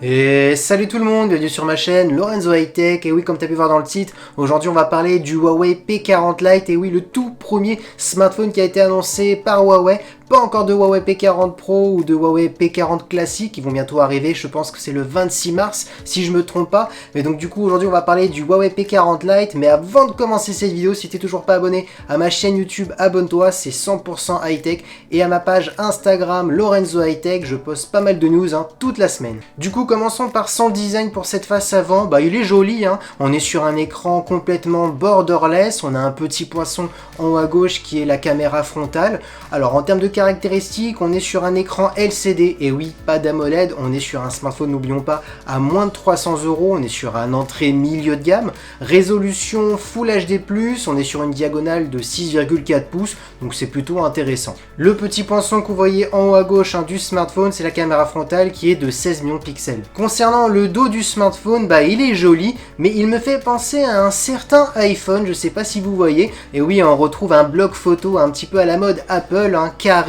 Et salut tout le monde, bienvenue sur ma chaîne Lorenzo High Tech. Et oui, comme tu as pu voir dans le titre, aujourd'hui on va parler du Huawei P40 Lite. Et oui, le tout premier smartphone qui a été annoncé par Huawei. Pas encore de Huawei P40 Pro ou de Huawei P40 classique, qui vont bientôt arriver, je pense que c'est le 26 mars si je me trompe pas. Mais donc du coup aujourd'hui on va parler du Huawei P40 Lite. Mais avant de commencer cette vidéo, si tu n'es toujours pas abonné à ma chaîne YouTube, abonne-toi, c'est 100% high tech. Et à ma page Instagram Lorenzo High Tech, je poste pas mal de news toute la semaine. Du coup commençons par son design pour cette face avant. Il est joli, on est sur un écran complètement borderless, on a un petit poinçon en haut à gauche qui est la caméra frontale. Alors en termes de caractéristiques, on est sur un écran LCD, et oui, pas d'AMOLED, on est sur un smartphone, n'oublions pas, à moins de 300 €, on est sur un entrée milieu de gamme, résolution Full HD+, on est sur une diagonale de 6,4 pouces, donc c'est plutôt intéressant. Le petit poinçon que vous voyez en haut à gauche du smartphone, c'est la caméra frontale qui est de 16 millions de pixels. Concernant le dos du smartphone, il est joli, mais il me fait penser à un certain iPhone, je sais pas si vous voyez, et oui, on retrouve un bloc photo un petit peu à la mode Apple, carré,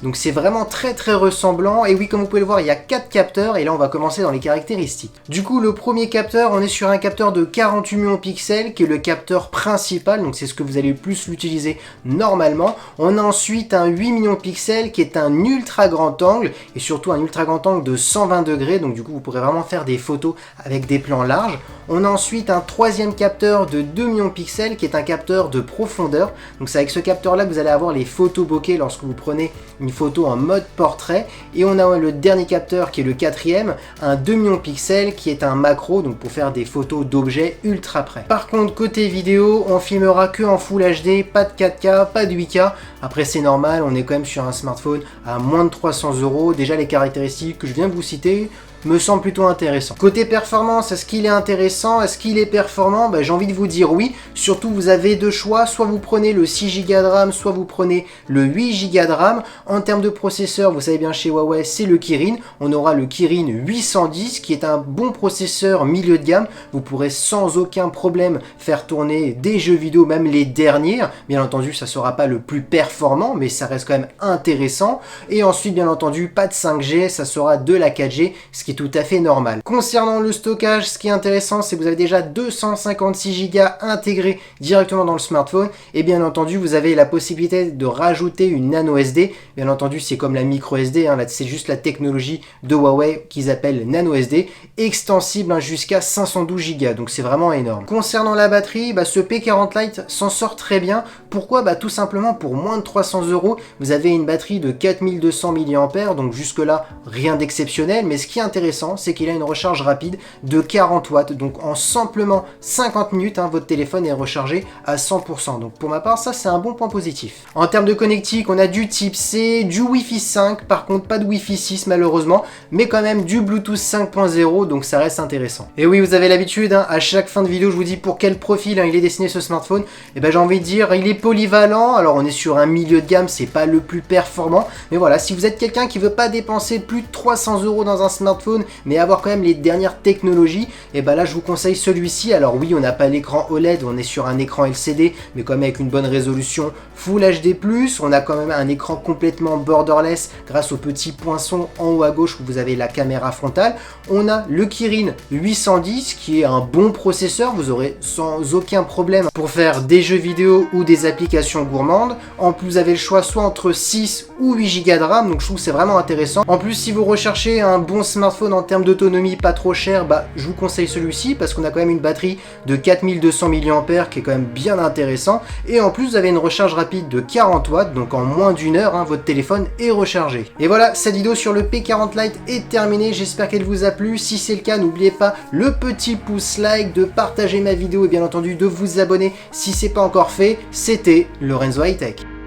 donc c'est vraiment très ressemblant. Et oui, comme vous pouvez le voir, il y a 4 capteurs, et là on va commencer dans les caractéristiques. Du coup, le premier capteur, on est sur un capteur de 48 millions de pixels, qui est le capteur principal, donc c'est ce que vous allez le plus l'utiliser normalement. On a ensuite un 8 millions de pixels, qui est un ultra grand angle, et surtout un ultra grand angle de 120 degrés, donc du coup vous pourrez vraiment faire des photos avec des plans larges. On a ensuite un troisième capteur de 2 millions de pixels, qui est un capteur de profondeur, donc c'est avec ce capteur là que vous allez avoir les photos bokeh lorsque vous prenez une photo en mode portrait. Et on a le dernier capteur qui est le quatrième, un 2 millions de pixels, qui est un macro, donc pour faire des photos d'objets ultra près. Par contre, côté vidéo, on filmera que en Full HD, pas de 4K, pas de 8K. Après c'est normal, on est quand même sur un smartphone à moins de 300 €. Déjà les caractéristiques que je viens de vous citer me semble plutôt intéressant. Côté performance, est-ce qu'il est intéressant? Est-ce qu'il est performant? J'ai envie de vous dire oui. Surtout, vous avez deux choix. Soit vous prenez le 6 Go de RAM, soit vous prenez le 8 Go de RAM. En termes de processeur, vous savez bien chez Huawei, c'est le Kirin. On aura le Kirin 810 qui est un bon processeur milieu de gamme. Vous pourrez sans aucun problème faire tourner des jeux vidéo, même les derniers. Bien entendu, ça ne sera pas le plus performant, mais ça reste quand même intéressant. Et ensuite, bien entendu, pas de 5G, ça sera de la 4G, ce qui est tout à fait normal. Concernant le stockage, ce qui est intéressant, c'est que vous avez déjà 256 Go intégrés directement dans le smartphone, et bien entendu vous avez la possibilité de rajouter une nano SD. Bien entendu, c'est comme la micro SD, là c'est juste la technologie de Huawei qu'ils appellent nano SD, extensible jusqu'à 512 Go, donc c'est vraiment énorme. Concernant la batterie, ce P40 Lite s'en sort très bien. Pourquoi? Tout simplement pour moins de 300 €, vous avez une batterie de 4200 mAh, donc jusque là rien d'exceptionnel. Mais ce qui est intéressant, c'est qu'il a une recharge rapide de 40 watts, donc en simplement 50 minutes, votre téléphone est rechargé à 100%. Donc pour ma part, ça c'est un bon point positif. En termes de connectique, on a du type C, du Wi-Fi 5, par contre pas de Wi-Fi 6 malheureusement, mais quand même du Bluetooth 5.0, donc ça reste intéressant. Et oui, vous avez l'habitude, à chaque fin de vidéo, je vous dis pour quel profil il est destiné ce smartphone. Et j'ai envie de dire, il est polyvalent. Alors on est sur un milieu de gamme, c'est pas le plus performant, mais voilà, si vous êtes quelqu'un qui veut pas dépenser plus de 300 € dans un smartphone, mais avoir quand même les dernières technologies, et là je vous conseille celui-ci. Alors oui, on n'a pas l'écran OLED, on est sur un écran LCD, mais quand même avec une bonne résolution Full HD+, on a quand même un écran complètement borderless grâce au petit poinçon en haut à gauche où vous avez la caméra frontale. On a le Kirin 810 qui est un bon processeur, vous aurez sans aucun problème pour faire des jeux vidéo ou des applications gourmandes. En plus, vous avez le choix soit entre 6 ou 8 Go de RAM, donc je trouve que c'est vraiment intéressant. En plus, si vous recherchez un bon smartphone en termes d'autonomie pas trop cher, je vous conseille celui-ci parce qu'on a quand même une batterie de 4200 mAh qui est quand même bien intéressant. Et en plus, vous avez une recharge rapide de 40 watts, donc en moins d'une heure, votre téléphone est rechargé. Et voilà, cette vidéo sur le P40 Lite est terminée. J'espère qu'elle vous a plu. Si c'est le cas, n'oubliez pas le petit pouce like, de partager ma vidéo et bien entendu de vous abonner si c'est pas encore fait. C'était Lorenzo High Tech.